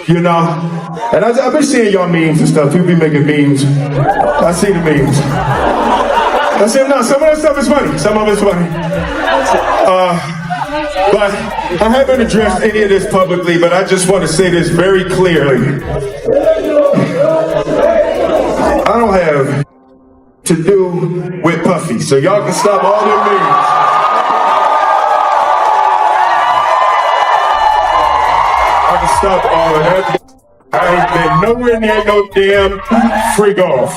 You know? And I've been seeing y'all memes and stuff. You be making memes. I see the memes. I see them now. Some of that stuff is funny. Some of it's funny. But I haven't addressed any of this publicly, but I just want to say this very clearly. I don't have to do with Puffy, so y'all can stop all them memes. I can stop all of that. I ain't been nowhere near no damn free golf.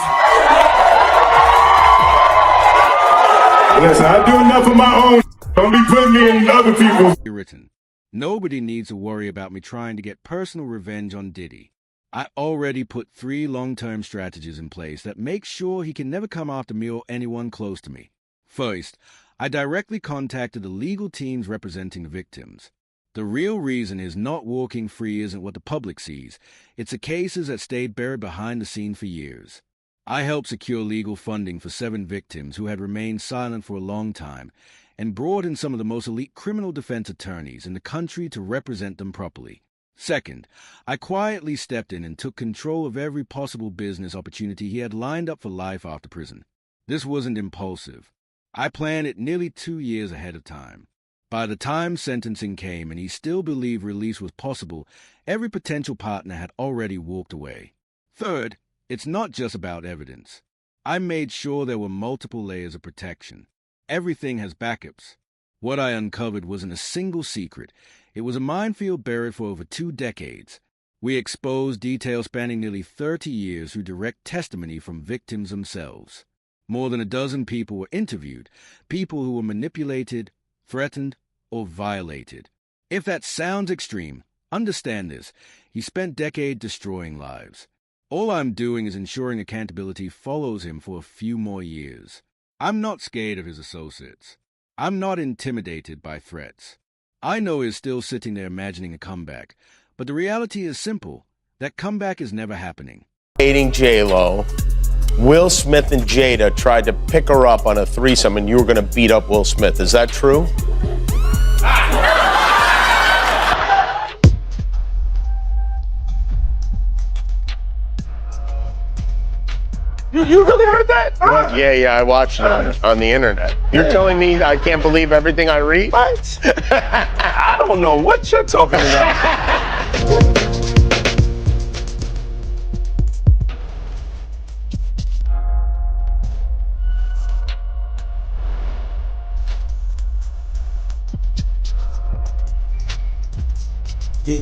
Listen, I do enough of my own. Don't be putting me in other people's. Written. Nobody needs to worry about me trying to get personal revenge on Diddy. I already put 3 long-term strategies in place that make sure he can never come after me or anyone close to me. First, I directly contacted the legal teams representing the victims. The real reason his not walking free isn't what the public sees. It's the cases that stayed buried behind the scene for years. I helped secure legal funding for 7 victims who had remained silent for a long time, and brought in some of the most elite criminal defense attorneys in the country to represent them properly. Second, I quietly stepped in and took control of every possible business opportunity he had lined up for life after prison. This wasn't impulsive. I planned it nearly 2 years ahead of time. By the time sentencing came and he still believed release was possible, every potential partner had already walked away. Third, it's not just about evidence. I made sure there were multiple layers of protection. Everything has backups. What I uncovered wasn't a single secret. It was a minefield buried for over 2 decades. We exposed details spanning nearly 30 years through direct testimony from victims themselves. More than a dozen people were interviewed, people who were manipulated, threatened, or violated. If that sounds extreme, understand this. He spent decades destroying lives. All I'm doing is ensuring accountability follows him for a few more years. I'm not scared of his associates. I'm not intimidated by threats. I know he's still sitting there imagining a comeback, but the reality is simple. That comeback is never happening. Dating J-Lo, Will Smith and Jada tried to pick her up on a threesome and you were going to beat up Will Smith. Is that true? You really heard that? Well, yeah, I watched it on the internet. You're telling me I can't believe everything I read? What? I don't know what you're talking about. Yeah.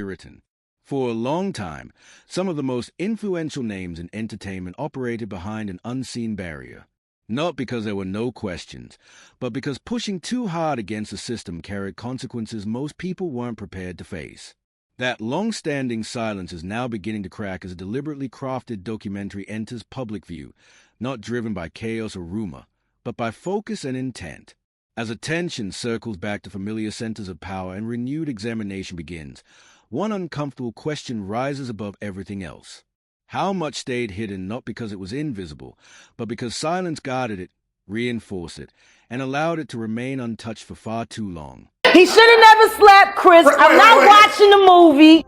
Written. For a long time, some of the most influential names in entertainment operated behind an unseen barrier. Not because there were no questions, but because pushing too hard against the system carried consequences most people weren't prepared to face. That long-standing silence is now beginning to crack as a deliberately crafted documentary enters public view, not driven by chaos or rumor, but by focus and intent. As attention circles back to familiar centers of power and renewed examination begins, one uncomfortable question rises above everything else. How much stayed hidden not because it was invisible, but because silence guarded it, reinforced it, and allowed it to remain untouched for far too long? He should have never slapped Chris. I'm not watching the movie.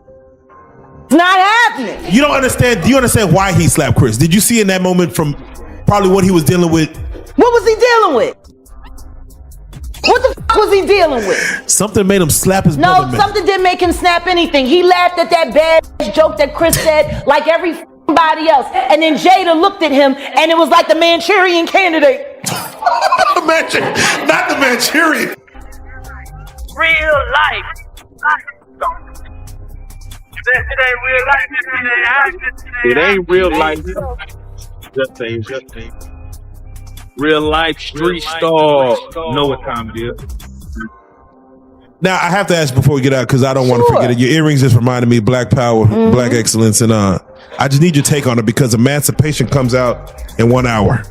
It's not happening. You don't understand. Do you understand why he slapped Chris? Did you see in that moment from probably what he was dealing with? What was he dealing with? What the f was he dealing with? Something made him slap his brother. No, something didn't make him snap anything. He laughed at that bad joke that Chris said like everybody else. And then Jada looked at him and it was like the Manchurian Candidate. Not the Manchurian. Real life. It ain't real life. Just saying. Real life street star. Know what time it is. Now, I have to ask before we get out, because I don't want to forget it. Your earrings just reminded me of Black Power, Black Excellence, and I just need your take on it, because Emancipation comes out in 1 hour.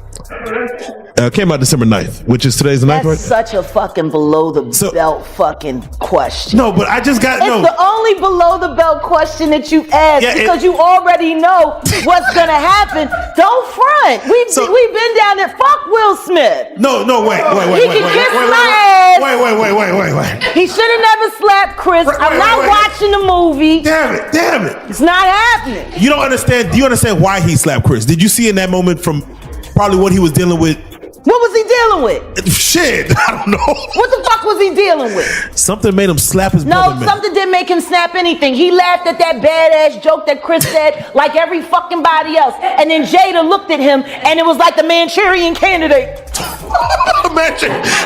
Came out December 9th, which is today's the 9th, That's right? such a fucking below the belt fucking question. No, but I just got It's the only below the belt question that you asked because you already know what's gonna happen. Don't front. We've been down there. Fuck Will Smith. No, wait. He can kiss my ass. Wait. He should have never slapped Chris. I'm not watching the movie. Damn it. It's not happening. You don't understand. Do you understand why he slapped Chris? Did you see in that moment from probably what he was dealing with? What was he dealing with? Shit, I don't know. What the fuck was he dealing with? Something made him slap his brother. No, something didn't make him snap anything. He laughed at that badass joke that Chris said like every fucking body else. And then Jada looked at him and it was like the Manchurian Candidate.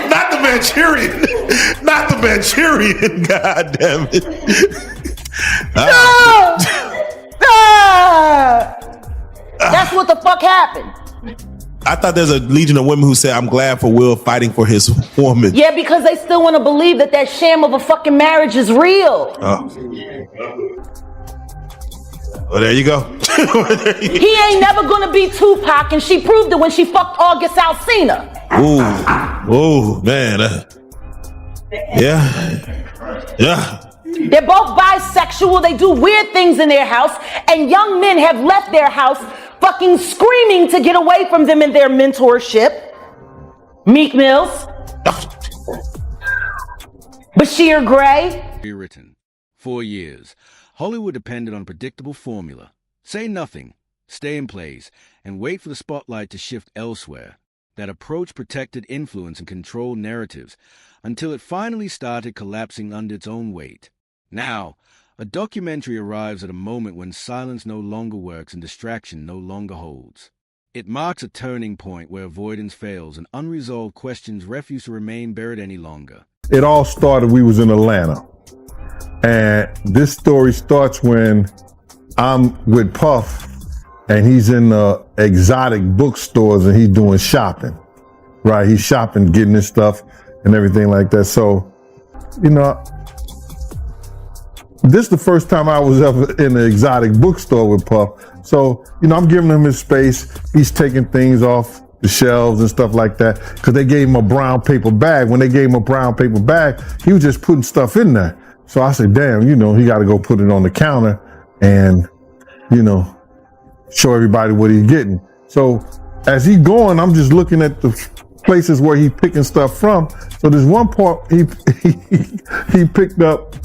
Not the Manchurian. God damn it. That's what the fuck happened. I thought there's a legion of women who said, I'm glad for Will fighting for his woman. Yeah, because they still want to believe that sham of a fucking marriage is real. Oh. Well, there you go. He ain't never gonna be Tupac, and she proved it when she fucked August Alsina. Ooh, man. Yeah. They're both bisexual. They do weird things in their house, and young men have left their house fucking screaming to get away from them in their mentorship. Meek Mills. Bashir Gray. Rewritten. 4 years. Hollywood depended on a predictable formula. Say nothing, stay in place, and wait for the spotlight to shift elsewhere. That approach protected influence and controlled narratives until it finally started collapsing under its own weight. Now, a documentary arrives at a moment when silence no longer works and distraction no longer holds. It marks a turning point where avoidance fails and unresolved questions refuse to remain buried any longer. It all started, we was in Atlanta. And this story starts when I'm with Puff and he's in the exotic bookstores and he's doing shopping, right? He's shopping, getting his stuff and everything like that. So, this is the first time I was ever in an exotic bookstore with Puff. So, I'm giving him his space. He's taking things off the shelves and stuff like that because they gave him a brown paper bag. When they gave him a brown paper bag, he was just putting stuff in there. So I said, damn, he got to go put it on the counter and, show everybody what he's getting. So as he's going, I'm just looking at the places where he's picking stuff from. So there's one part he picked up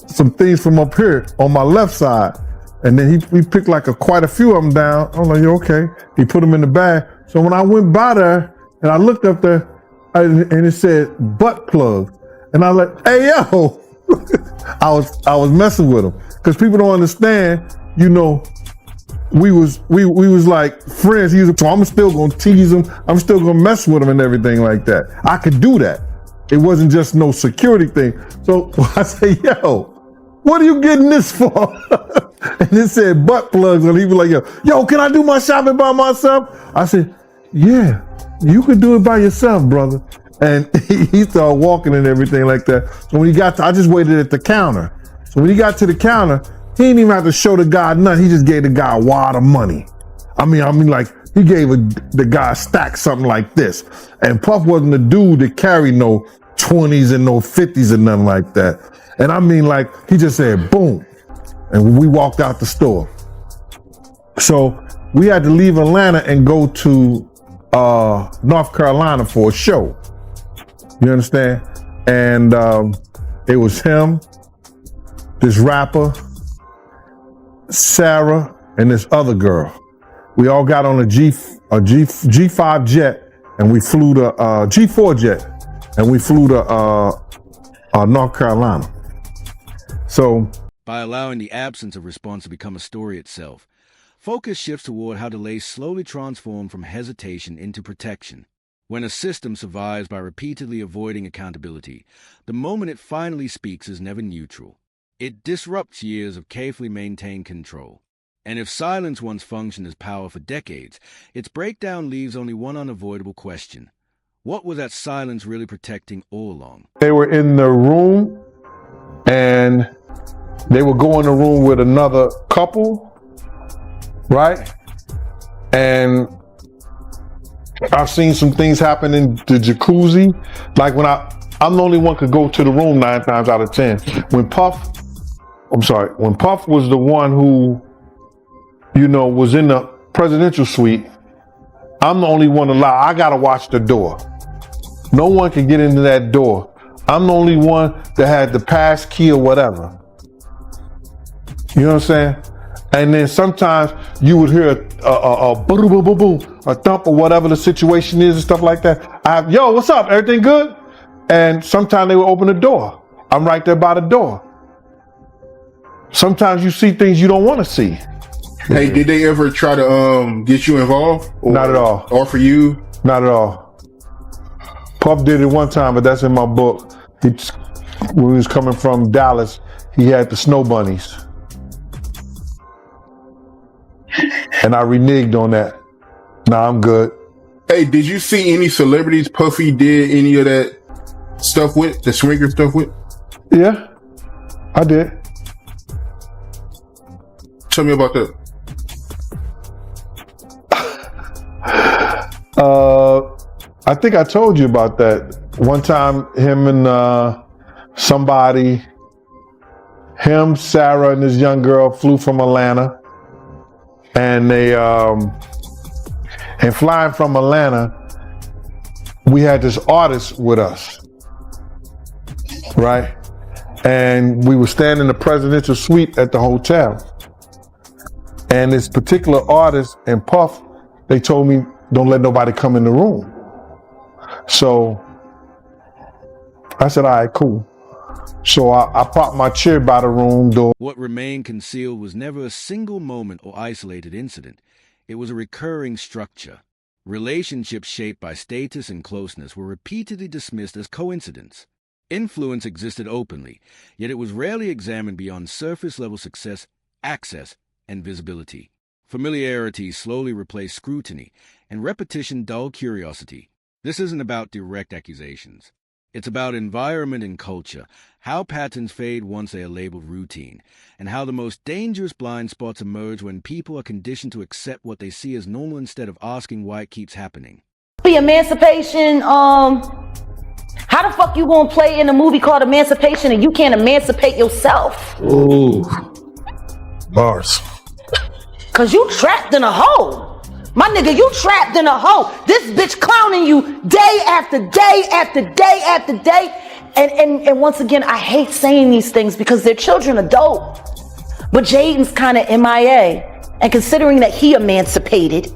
some things from up here on my left side. And then he picked like quite a few of them down. I'm like, okay. He put them in the bag. So when I went by there and I looked up there and it said butt plugs. And I was like, hey, yo, I was messing with him because people don't understand, we was like friends. So I'm still going to tease him. I'm still going to mess with him and everything like that. I could do that. It wasn't just no security thing. So I say, yo, what are you getting this for? And it said butt plugs. And he was like, yo, can I do my shopping by myself? I said, yeah, you can do it by yourself, brother. And he started walking and everything like that. So when he got to, I just waited at the counter. So when he got to the counter, he didn't even have to show the guy nothing. He just gave the guy a wad of money. I mean, like he gave the guy a stack, something like this. And Puff wasn't the dude that carried no 20s and no 50s and nothing like that. And I mean, like he just said, boom. And we walked out the store. So we had to leave Atlanta and go to North Carolina for a show. You understand? And it was him, this rapper, Sarah, and this other girl. We all got on a G5 jet, and we flew to G4 jet, and we flew to North Carolina. So, by allowing the absence of response to become a story itself, focus shifts toward how delays slowly transform from hesitation into protection. When a system survives by repeatedly avoiding accountability, the moment it finally speaks is never neutral. It disrupts years of carefully maintained control. And if silence once functioned as power for decades, its breakdown leaves only one unavoidable question. What was that silence really protecting all along? They were in the room, and they would go in the room with another couple, right? And I've seen some things happen in the jacuzzi. Like when I'm the only one could go to the room 9 times out of 10. When Puff was the one who, was in the presidential suite, I'm the only one allowed. I gotta watch the door. No one can get into that door. I'm the only one that had the pass key or whatever. You know what I'm saying? And then sometimes you would hear a boom, boom, boom, boom, a thump or whatever the situation is and stuff like that. Yo, what's up? Everything good? And sometimes they would open the door. I'm right there by the door. Sometimes you see things you don't want to see. Hey, did they ever try to get you involved? Or not at all. Offer you? Not at all. Puff did it one time, but that's in my book. When he was coming from Dallas, he had the snow bunnies. And I reneged on that. Nah, I'm good. Hey, did you see any celebrities Puffy did any of that stuff with? The swinger stuff with? Yeah, I did. Tell me about that. I think I told you about that. One time, him and Sarah and this young girl flew from Atlanta. And they, and flying from Atlanta, we had this artist with us, right? And we were staying in the presidential suite at the hotel. And this particular artist and Puff, they told me, don't let nobody come in the room. So I said, all right, cool. So I propped my chair by the room door. What remained concealed was never a single moment or isolated incident. It was a recurring structure. Relationships shaped by status and closeness were repeatedly dismissed as coincidence. Influence existed openly, yet it was rarely examined beyond surface-level success, access, and visibility. Familiarity slowly replaced scrutiny, and repetition dulled curiosity. This isn't about direct accusations. It's about environment and culture, how patterns fade once they are labeled routine, and how the most dangerous blind spots emerge when people are conditioned to accept what they see as normal instead of asking why it keeps happening. The Emancipation, how the fuck you gonna play in a movie called Emancipation and you can't emancipate yourself? Ooh. Bars. Cause you trapped in a hole. My nigga, you trapped in a hole. This bitch clowning you day after day after day after day. And once again, I hate saying these things because their children are dope. But Jaden's kind of MIA. And considering that he emancipated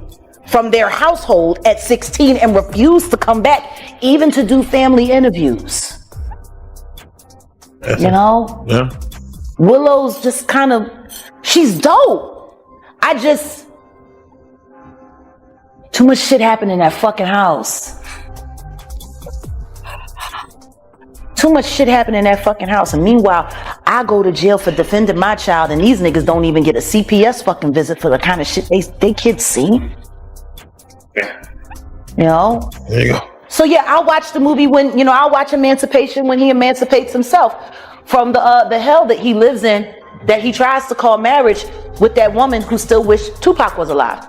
from their household at 16 and refused to come back even to do family interviews. You know? Yeah. Willow's just kind of, she's dope. Too much shit happened in that fucking house. Too much shit happened in that fucking house. And meanwhile, I go to jail for defending my child and these niggas don't even get a CPS fucking visit for the kind of shit they kids see. You know? There you go. So yeah, I'll watch the movie when, I'll watch Emancipation when he emancipates himself from the hell that he lives in, that he tries to call marriage with that woman who still wished Tupac was alive.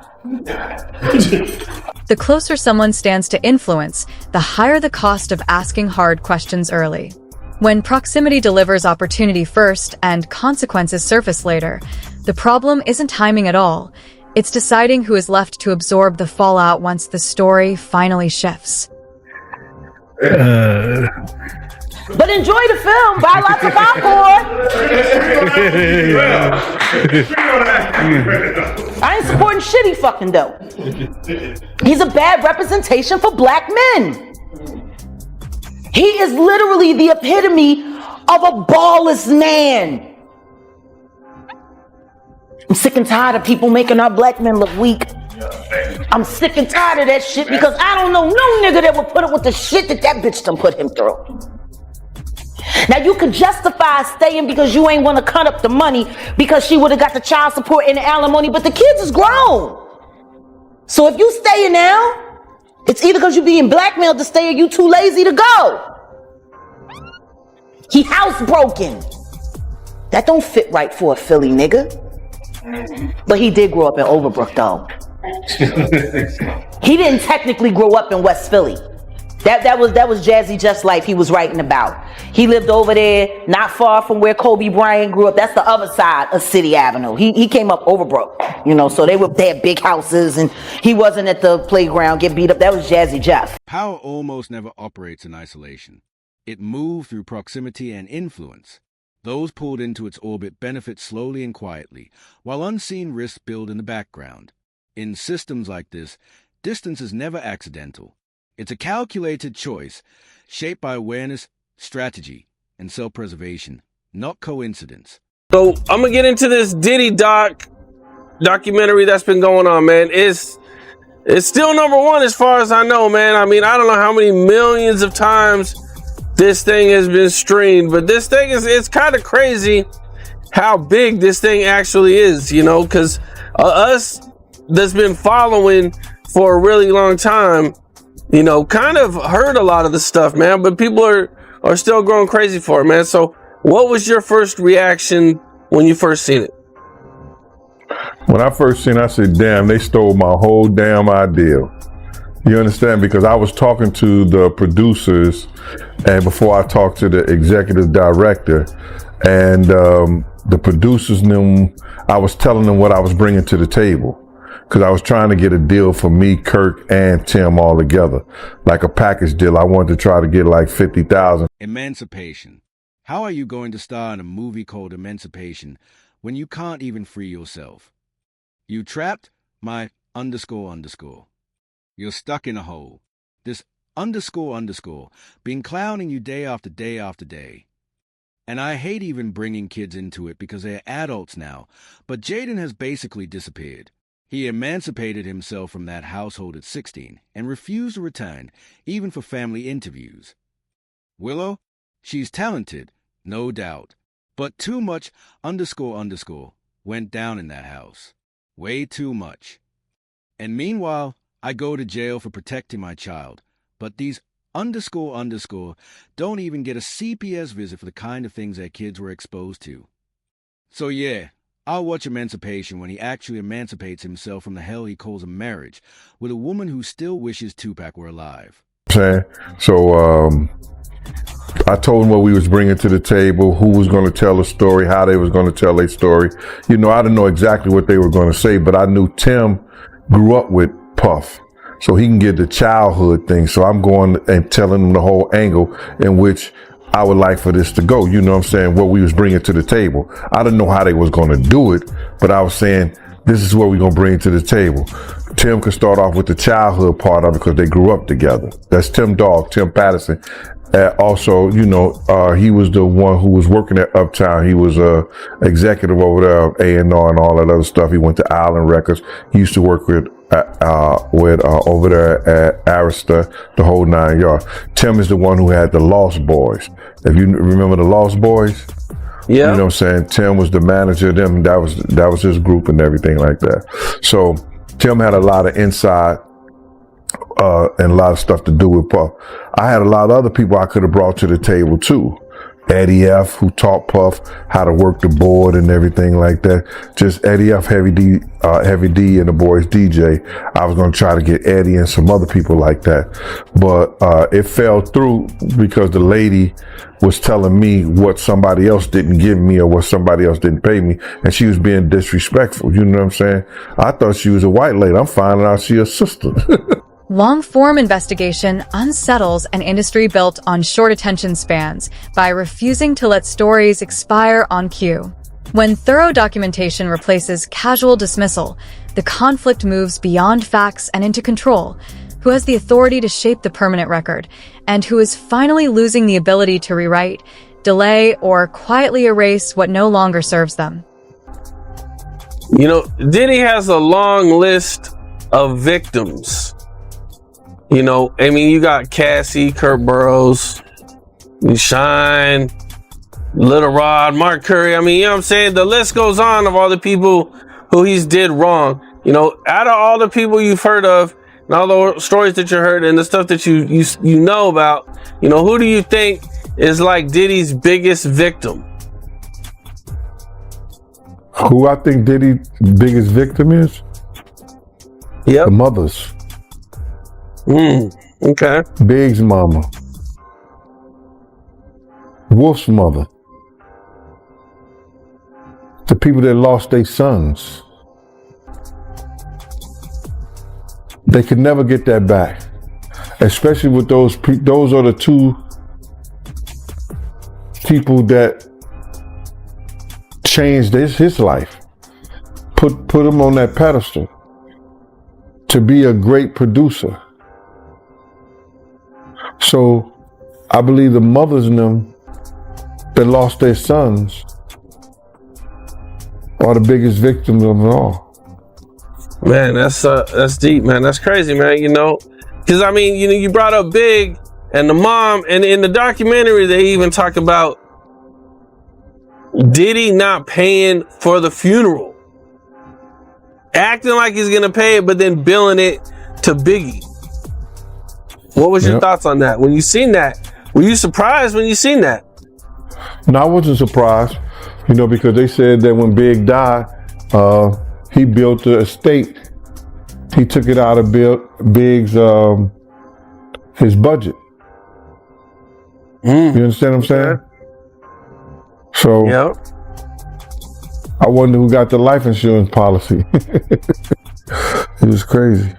The closer someone stands to influence, the higher the cost of asking hard questions early. When proximity delivers opportunity first and consequences surface later, the problem isn't timing at all. It's deciding who is left to absorb the fallout once the story finally shifts. But enjoy the film. Buy lots of popcorn. I ain't supporting shit he fucking do. He's a bad representation for black men. He is literally the epitome of a ballless man. I'm sick and tired of people making our black men look weak. I'm sick and tired of that shit because I don't know no nigga that would put up with the shit that bitch done put him through. Now you could justify staying because you ain't want to cut up the money because she would have got the child support and the alimony, but the kids is grown. So if you staying now, it's either because you being blackmailed to stay or you too lazy to go. He housebroken. That don't fit right for a Philly nigga. But he did grow up in Overbrook though. He didn't technically grow up in West Philly. That was Jazzy Just Life he was writing about. He lived over there, not far from where Kobe Bryant grew up. That's the other side of City Avenue. He came up Overbrook, so they had big houses, and he wasn't at the playground get beat up. That was Jazzy Jeff. Power almost never operates in isolation. It moves through proximity and influence. Those pulled into its orbit benefit slowly and quietly, while unseen risks build in the background. In systems like this, distance is never accidental. It's a calculated choice, shaped by awareness, strategy, and self-preservation, not coincidence. So I'm gonna get into this Diddy documentary that's been going on, man. It's still number one as far as I know, man. I mean, I don't know how many millions of times this thing has been streamed, but this thing it's kind of crazy how big this thing actually is, because us that's been following for a really long time, kind of heard a lot of the stuff, man, but people are still going crazy for it, man. So what was your first reaction when you first seen it? When I first seen it, I said, damn, they stole my whole damn idea. You understand? Because I was talking to the producers, and before I talked to the executive director, and the producers knew, I was telling them what I was bringing to the table. Because I was trying to get a deal for me, Kirk, and Tim all together. Like a package deal. I wanted to try to get like 50,000. Emancipation. How are you going to star in a movie called Emancipation when you can't even free yourself? You trapped my __. You're stuck in a hole. This __ been clowning you day after day after day. And I hate even bringing kids into it because they're adults now, but Jaden has basically disappeared. He emancipated himself from that household at 16 and refused to return, even for family interviews. Willow? She's talented, no doubt, but too much __ went down in that house. Way too much. And meanwhile, I go to jail for protecting my child, but these __ don't even get a CPS visit for the kind of things their kids were exposed to. So yeah, I'll watch Emancipation when he actually emancipates himself from the hell he calls a marriage with a woman who still wishes Tupac were alive. So I told him what we was bringing to the table, who was going to tell the story, how they was going to tell their story. I didn't know exactly what they were going to say, but I knew Tim grew up with Puff, so he can get the childhood thing. So I'm going and telling him the whole angle in which I would like for this to go. You know what I'm saying? What we was bringing to the table. I didn't know how they was going to do it, but I was saying, this is what we're going to bring to the table. Tim could start off with the childhood part of it because they grew up together. That's Tim Patterson. Also, he was the one who was working at Uptown. He was a executive over there, A&R and all that other stuff. He went to Island Records. He used to work with over there at Arista, the whole 9 yards. Tim is the one who had the Lost Boys. If you remember the Lost Boys, yeah, you know what I'm saying. Tim was the manager of them. That was his group and everything like that. So Tim had a lot of inside and a lot of stuff to do with Puff. I had a lot of other people I could have brought to the table too. Eddie F, who taught Puff how to work the board and everything like that. Just Eddie F, Heavy D, and the boys DJ. I was going to try to get Eddie and some other people like that. But it fell through because the lady was telling me what somebody else didn't give me or what somebody else didn't pay me. And she was being disrespectful. You know what I'm saying? I thought she was a white lady. I'm finding out she's a sister. Long-form investigation unsettles an industry built on short attention spans by refusing to let stories expire on cue. When thorough documentation replaces casual dismissal, the conflict moves beyond facts and into control. Who has the authority to shape the permanent record, and who is finally losing the ability to rewrite, delay, or quietly erase what no longer serves them? Diddy has a long list of victims. You got Cassie, Kurt Burrows, Shine, Little Rod, Mark Curry. You know what I'm saying? The list goes on of all the people who he's did wrong. Out of all the people you've heard of and all the stories that you heard and the stuff that you know about, who do you think is like Diddy's biggest victim? Who I think Diddy's biggest victim is? Yep. The mothers. Okay. Big's mama. Wolf's mother. The people that lost their sons. They could never get that back. Especially with those are the two people that changed his life. Put him on that pedestal to be a great producer. So I believe the mothers in them that lost their sons are the biggest victims of it all. Man, that's deep, man. That's crazy, man. You know, because I mean, you know, you brought up Big and the mom, and in the documentary they even talk about Diddy not paying for the funeral, acting like he's gonna pay it, but then billing it to Biggie. What was your thoughts on that? When you seen that, were you surprised when you seen that? No, I wasn't surprised, you know, because they said that when Big died, he built the estate. He took it out of Big's his budget. You understand what I'm saying? So I wonder who got the life insurance policy. It was crazy.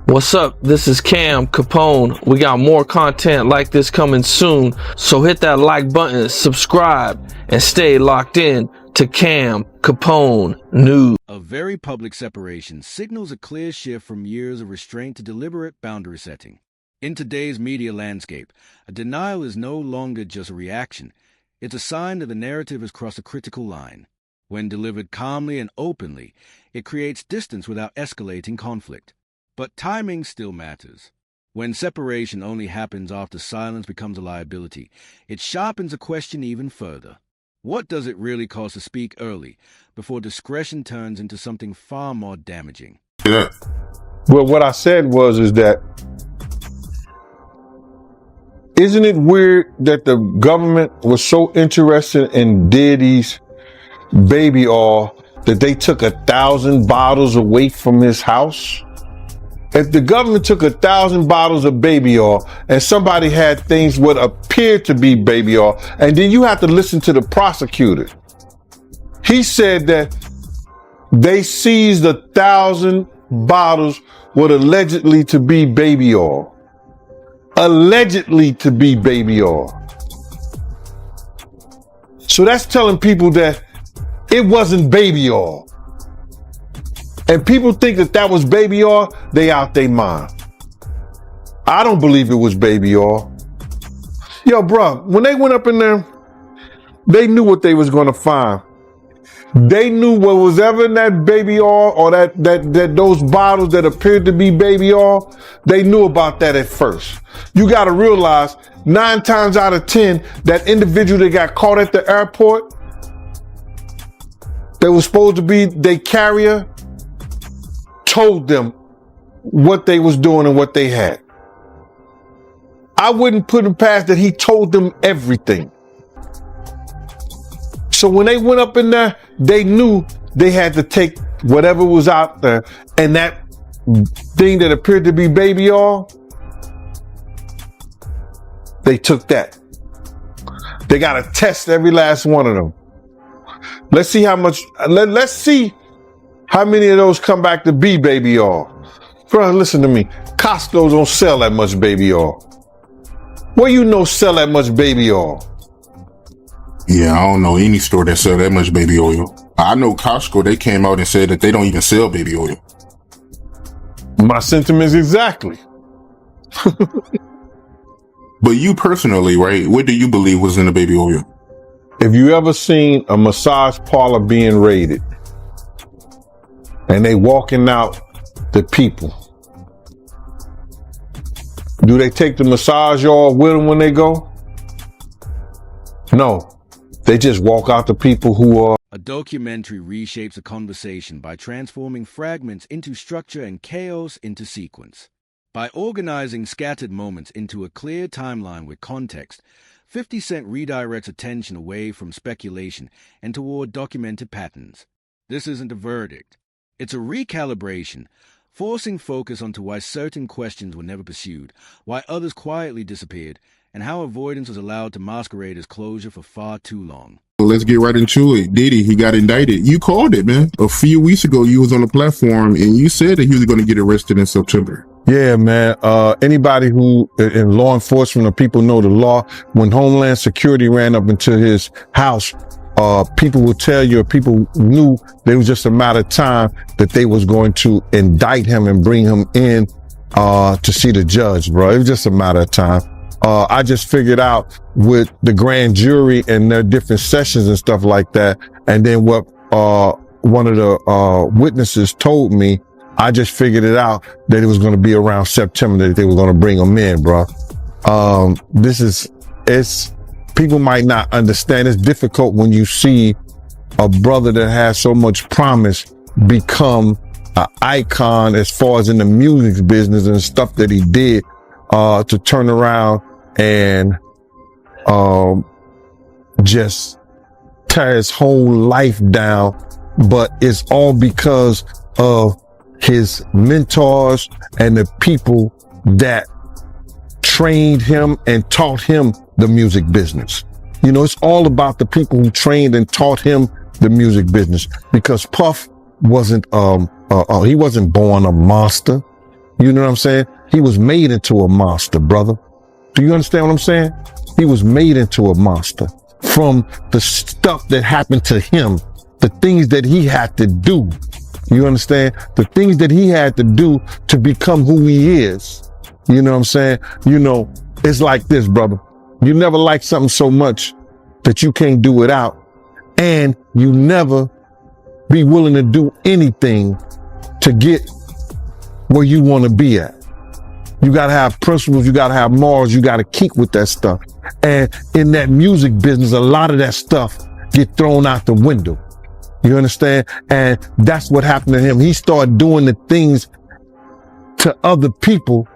What's up? This is Cam Capone. We got more content like this coming soon, so hit that like button, subscribe, and stay locked in to Cam Capone News. A very public separation signals a clear shift from years of restraint to deliberate boundary setting. In today's media landscape, a denial is no longer just a reaction. It's a sign that the narrative has crossed a critical line. When delivered calmly and openly, it creates distance without escalating conflict. But timing still matters. When separation only happens after silence becomes a liability, it sharpens a question even further. What does it really cost to speak early, before discretion turns into something far more damaging? Yeah. Well, what I said is that, isn't it weird that the government was so interested in Diddy's baby oil that they took 1,000 bottles away from his house? If the government took 1,000 bottles of baby oil and somebody had things what appeared to be baby oil, and then you have to listen to the prosecutor. He said that they seized 1,000 bottles what allegedly to be baby oil. Allegedly to be baby oil. So that's telling people that it wasn't baby oil. And people think that was baby oil, they out their mind. I don't believe it was baby oil. Yo, bro, when they went up in there, they knew what they was gonna find. They knew what was ever in that baby oil or that those bottles that appeared to be baby oil, they knew about that at first. You gotta realize 9 times out of 10, that individual that got caught at the airport, that was supposed to be their carrier, told them what they was doing and what they had. I wouldn't put him past that he told them everything. So when they went up in there, they knew they had to take whatever was out there, and that thing that appeared to be baby oil, they took that. They got to test every last one of them. Let's see how much, let's see how many of those come back to be baby oil. Bro, listen to me. Costco don't sell that much baby oil. Where you know sell that much baby oil? Yeah, I don't know any store that sell that much baby oil. I know Costco, they came out and said that they don't even sell baby oil. My sentiments exactly. But you personally, right, what do you believe was in the baby oil? If you ever seen a massage parlor being raided, and they walking out the people, do they take the massage oil with them when they go? No, they just walk out the people who are. A documentary reshapes a conversation by transforming fragments into structure and chaos into sequence. By organizing scattered moments into a clear timeline with context, 50 Cent redirects attention away from speculation and toward documented patterns. This isn't a verdict. It's a recalibration, forcing focus onto why certain questions were never pursued, why others quietly disappeared, and how avoidance was allowed to masquerade as closure for far too long. Let's get right into it. Diddy, he got indicted. You called it, man. A few weeks ago, you was on the platform and you said that he was going to get arrested in September. Yeah, man. Anybody who in law enforcement or people know the law, when Homeland Security ran up into his house, people will tell you, or people knew that it was just a matter of time that they was going to indict him and bring him in to see the judge, bro. It was just a matter of time. I just figured out with the grand jury and their different sessions and stuff like that, and then what one of the witnesses told me, I just figured it out that it was going to be around September that they were going to bring him in, bro. People might not understand. It's difficult when you see a brother that has so much promise become an icon as far as in the music business and stuff that he did, to turn around and, just tear his whole life down. But it's all because of his mentors and the people that trained him and taught him the music business. You know, it's all about the people who trained and taught him the music business, because Puff wasn't, he wasn't born a monster. You know what I'm saying? He was made into a monster, brother. Do you understand what I'm saying? He was made into a monster from the stuff that happened to him, the things that he had to do. You understand? The things that he had to do to become who he is. You know what I'm saying? You know, it's like this, brother. You never like something so much that you can't do without, and you never be willing to do anything to get where you want to be at. You got to have principles. You got to have morals. You got to keep with that stuff. And in that music business, a lot of that stuff get thrown out the window. You understand? And that's what happened to him. He started doing the things to other people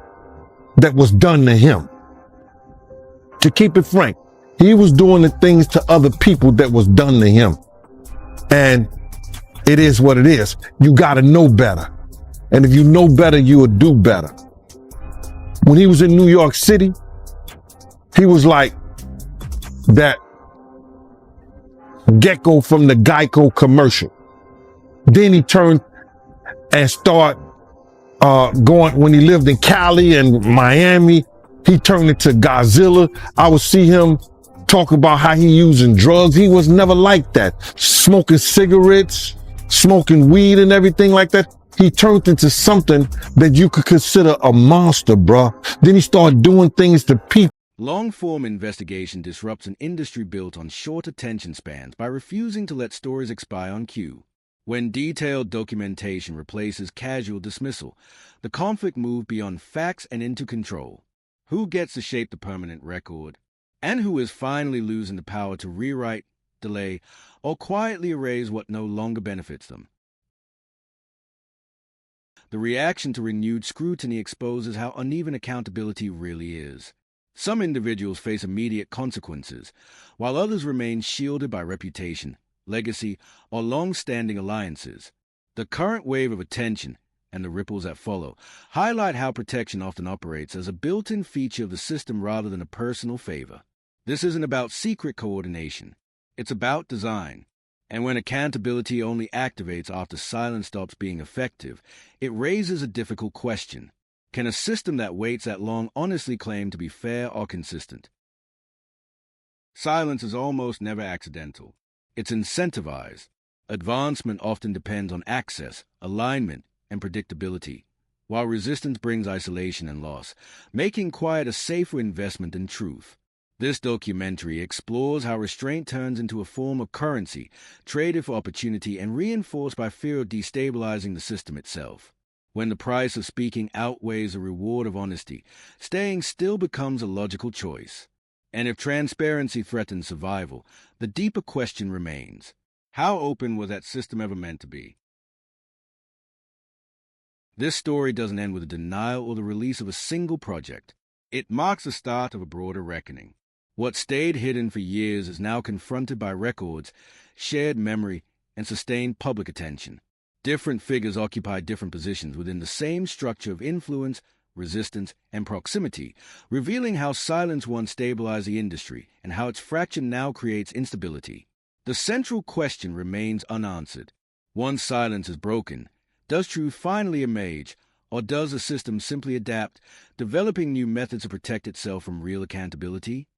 that was done to him. To keep it frank, he was doing the things to other people that was done to him. And it is what it is. You got to know better. And if you know better, you will do better. When he was in New York City, he was like that Gecko from the Geico commercial. Then he turned and started going, when he lived in Cali and Miami, he turned into Godzilla. I would see him talk about how he using drugs. He was never like that. Smoking cigarettes, smoking weed and everything like that. He turned into something that you could consider a monster, bruh. Then he started doing things to people. Long-form investigation disrupts an industry built on short attention spans by refusing to let stories expire on cue. When detailed documentation replaces casual dismissal, the conflict moved beyond facts and into control. Who gets to shape the permanent record? And who is finally losing the power to rewrite, delay, or quietly erase what no longer benefits them? The reaction to renewed scrutiny exposes how uneven accountability really is. Some individuals face immediate consequences, while others remain shielded by reputation, legacy, or long-standing alliances. The current wave of attention, and the ripples that follow, highlight how protection often operates as a built-in feature of the system rather than a personal favor. This isn't about secret coordination. It's about design. And when accountability only activates after silence stops being effective, it raises a difficult question. Can a system that waits that long honestly claim to be fair or consistent? Silence is almost never accidental. It's incentivized. Advancement often depends on access, alignment, and predictability, while resistance brings isolation and loss, making quiet a safer investment than truth. This documentary explores how restraint turns into a form of currency, traded for opportunity and reinforced by fear of destabilizing the system itself. When the price of speaking outweighs the reward of honesty, staying still becomes a logical choice. And if transparency threatens survival, the deeper question remains: how open was that system ever meant to be? This story doesn't end with a denial or the release of a single project. It marks the start of a broader reckoning. What stayed hidden for years is now confronted by records, shared memory, and sustained public attention. Different figures occupy different positions within the same structure of influence, resistance, and proximity, revealing how silence once stabilized the industry and how its fracture now creates instability. The central question remains unanswered. Once silence is broken, does truth finally emerge, or does the system simply adapt, developing new methods to protect itself from real accountability?